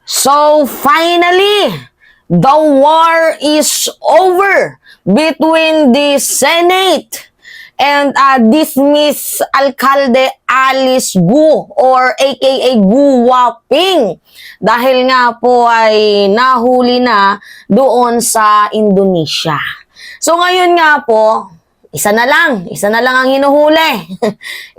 So finally, the war is over between the Senate and dismiss Alcalde Alice Gu or aka Gu Waping dahil nga po ay nahuli na doon sa Indonesia. So ngayon nga po, isa na lang ang hinuhuli.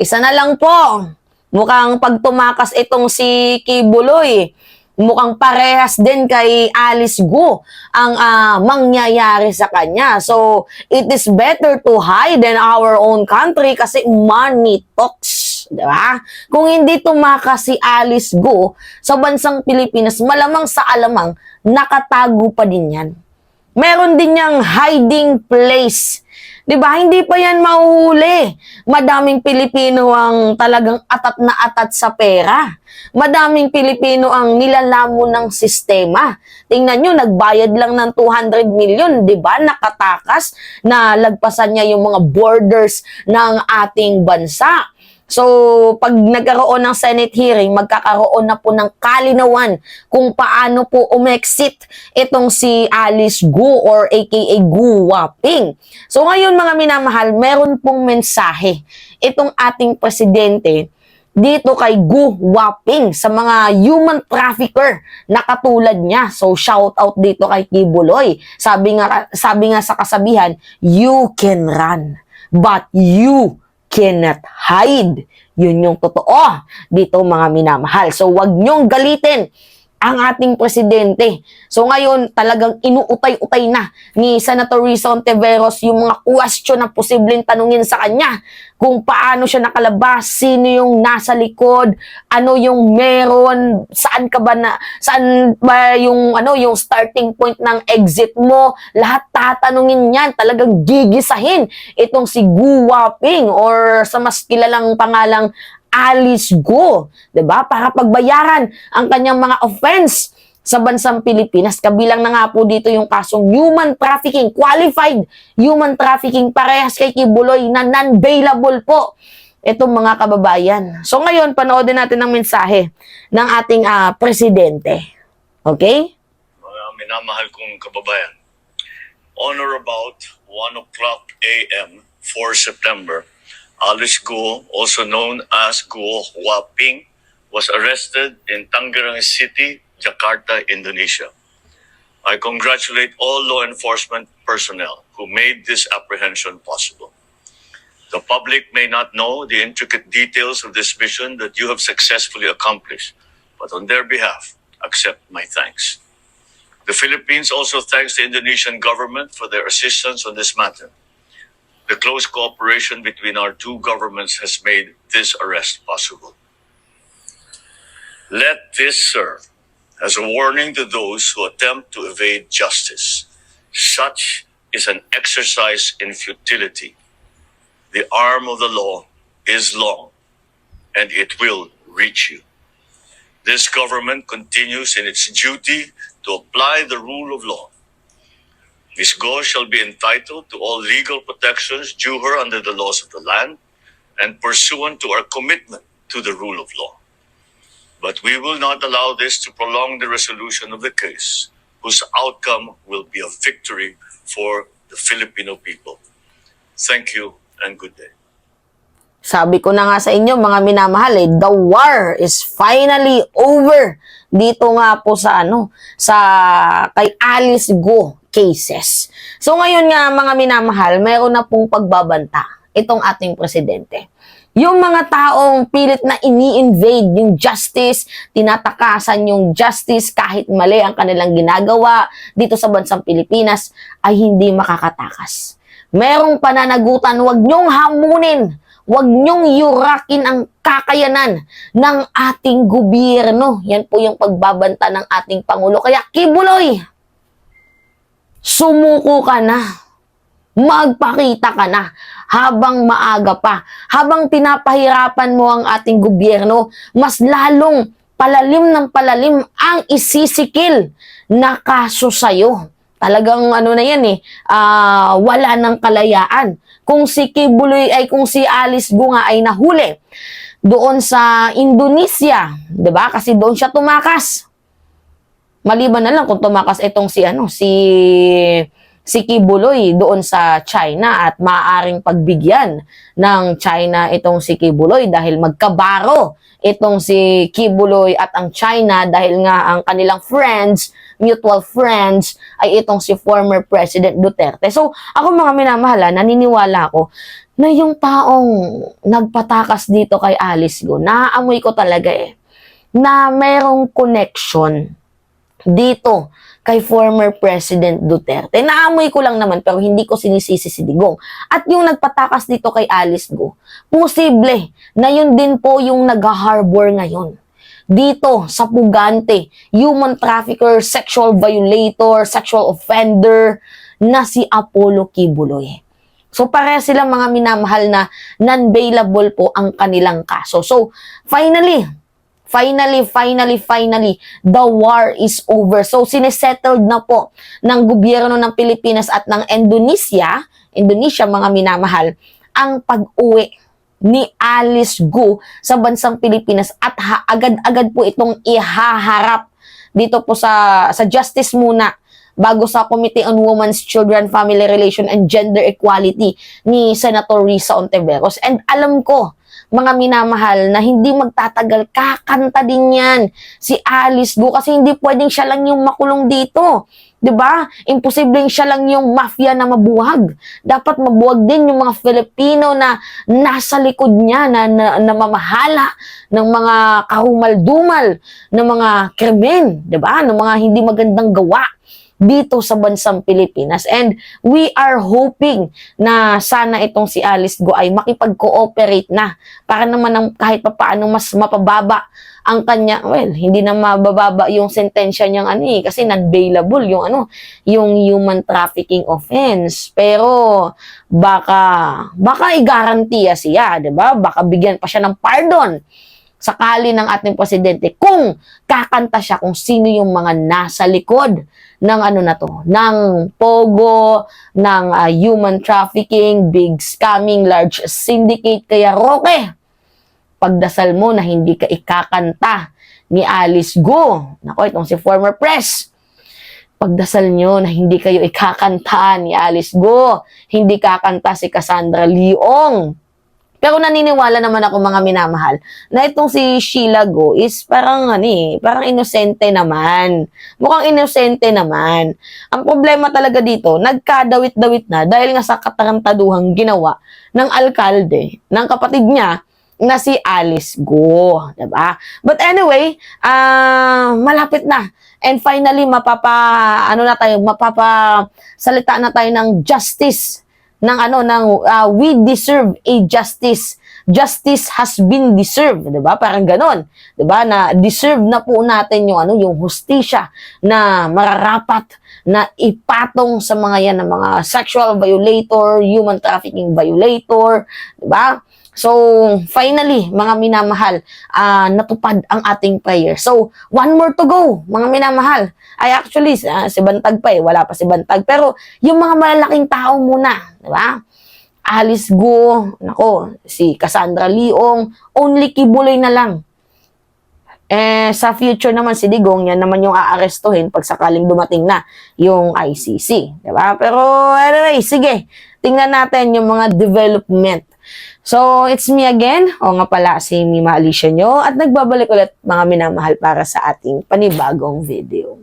Isa na lang po. Mukhang pagtumakas itong si Kibuloy, mukhang parehas din kay Alice Gu ang mangyayari sa kanya. So, it is better to hide in our own country kasi money talks. Diba? Kung hindi tumakas si Alice Gu sa bansang Pilipinas, malamang sa alamang, nakatago pa din yan. Meron din niyang hiding place. Diba? Hindi pa yan mahuhuli. Madaming Pilipino ang talagang atat na atat sa pera. Madaming Pilipino ang nilalamon ng sistema. Tingnan nyo, nagbayad lang ng 200 million, diba? Nakatakas na lagpasan niya yung mga borders ng ating bansa. So, pag nagkaroon ng Senate hearing, magkakaroon na po ng kalinawan kung paano po umexit itong si Alice Gu or aka Gu Waping. So, ngayon mga minamahal, meron pong mensahe itong ating presidente dito kay Gu Waping sa mga human trafficker na katulad niya. So, shout out dito kay Kibuloy. Sabi nga sa kasabihan, you can run, but you cannot hide. Yun yung totoo dito mga minamahal. So wag nyong galitin ang ating presidente. So ngayon talagang inuutay-utay na ni Senator Risa Hontiveros yung mga question na posibleng tanungin sa kanya. Kung paano siya nakalabas, sino yung nasa likod, ano yung meron, saan ba yung yung starting point ng exit mo, lahat tatanungin niyan, talagang gigisahin itong si Gu Waping or sa mas kilalang pangalang Alice Gu, 'di ba? Para pagbayaran ang kanyang mga offense sa bansang Pilipinas. Kabilang na nga po dito yung kasong human trafficking, qualified human trafficking, parehas kay Kibuloy na non-bailable po itong mga kababayan. So ngayon, panoodin natin ang mensahe ng ating presidente. Okay? Mga minamahal kong kababayan, on or about 1 o'clock a.m. 4 September, Alice Gu, also known as Gu Waping, was arrested in Tangerang City, Jakarta, Indonesia. I congratulate all law enforcement personnel who made this apprehension possible. The public may not know the intricate details of this mission that you have successfully accomplished, but on their behalf, accept my thanks. The Philippines also thanks the Indonesian government for their assistance on this matter. The close cooperation between our two governments has made this arrest possible. Let this serve as a warning to those who attempt to evade justice. Such is an exercise in futility. The arm of the law is long, and it will reach you. This government continues in its duty to apply the rule of law. Ms. Go shall be entitled to all legal protections due her under the laws of the land and pursuant to our commitment to the rule of law. But we will not allow this to prolong the resolution of the case, whose outcome will be a victory for the Filipino people. Thank you and good day. Sabi ko na nga sa inyo mga minamahal, the war is finally over dito nga po sa kay Alice Gu cases. So ngayon nga mga minamahal, mayroon na pong pagbabanta itong ating presidente. Yung mga taong pilit na ini-invade yung justice, tinatakasan yung justice kahit mali ang kanilang ginagawa dito sa bansang Pilipinas ay hindi makakatakas. Merong pananagutan, wag nyong hamunin, wag nyong yurakin ang kakayanan ng ating gobyerno. Yan po yung pagbabanta ng ating Pangulo. Kaya Kibuloy, sumuko ka na. Magpakita ka na habang maaga pa. Habang pinapahirapan mo ang ating gobyerno, mas lalong palalim ng palalim ang isisikil na kaso sa'yo. Talagang na yan wala ng kalayaan. Kung si Kibuloy kung si Alice Gu nga ay nahuli doon sa Indonesia, 'di ba? Kasi doon siya tumakas. Maliban na lang kung tumakas itong si Kibuloy doon sa China at maaaring pagbigyan ng China itong si Kibuloy dahil magkabaro itong si Kibuloy at ang China dahil nga ang kanilang friends, mutual friends, ay itong si former President Duterte. So, ako mga minamahal, naniniwala ako na yung taong nagpatakas dito kay Alice Go, naaamoy ko talaga na merong connection dito kay former President Duterte. Naamoy ko lang naman pero hindi ko sinisisi si Digong. At yung nagpatakas dito kay Alice Go, posible na yun din po yung nag-harbor ngayon. Dito sa Pugante, human trafficker, sexual violator, sexual offender na si Apollo Kibuloy. So pareha silang mga minamahal na non-bailable po ang kanilang kaso. So finally, the war is over. So, sinesettled na po ng gobyerno ng Pilipinas at ng Indonesia, mga minamahal, ang pag-uwi ni Alice Go sa bansang Pilipinas at agad-agad po itong ihaharap dito po sa justice muna bago sa Committee on Women's, Children, Family Relation and Gender Equality ni Senator Risa Ontiveros. And alam ko, mga minamahal, na hindi magtatagal, kakanta din yan si Alice Go kasi hindi pwedeng siya lang yung makulong dito. 'Di ba? Imposibleng siya lang yung mafia na mabuwag. Dapat mabuwag din yung mga Filipino na nasa likod niya na mamahala ng mga kahumal-dumal, ng mga krimen, 'di ba? Ng mga hindi magandang gawa dito sa bansang Pilipinas. And we are hoping na sana itong si Alice Go ay makipag-cooperate na para naman ng kahit papaano mas mapababa ang kanya, well, hindi na mabababa yung sentensya niyang kasi non-bailable yung human trafficking offense. Pero baka i-garantiya siya, 'di ba? Baka bigyan pa siya ng pardon sakali ng ating presidente kung kakanta siya kung sino yung mga nasa likod ng ng pogo, ng human trafficking, big scamming, large syndicate. Kaya Roque, pagdasal mo na hindi ka ikakanta ni Alice Go. Nako, itong si former press. Pagdasal nyo na hindi kayo ikakanta ni Alice Go. Hindi kakanta si Cassandra Leong. Pero naniniwala naman ako mga minamahal na itong si Sheila Go is parang parang inosente naman. Mukhang inosente naman. Ang problema talaga dito, nagkadawit-dawit na dahil nga sa katarantaduhang ginawa ng alkalde, ng kapatid niya na si Alice Go, 'di ba? But anyway, malapit na. And finally mapapasalita na tayo ng justice we deserve a justice. Justice has been deserved, 'di ba? Parang ganon, 'di ba? Na deserve na po natin yung hustisya na mararapat na ipatong sa mga yan ng mga sexual violator, human trafficking violator, 'di ba? So, finally, mga minamahal, natupad ang ating prayer. So, one more to go, mga minamahal. Ay, actually, si Bantag pa wala pa si Bantag. Pero, yung mga malalaking tao muna, di ba? Alice Go, si Cassandra Leong, only Kibuloy na lang. Sa future naman, si Digong, yan naman yung aarestuhin pag sakaling dumating na yung ICC. Di ba? Pero, anyway, sige, tingnan natin yung mga development. So, it's me again. O nga pala, si Mima Alicia nyo. At nagbabalik ulit mga minamahal para sa ating panibagong video.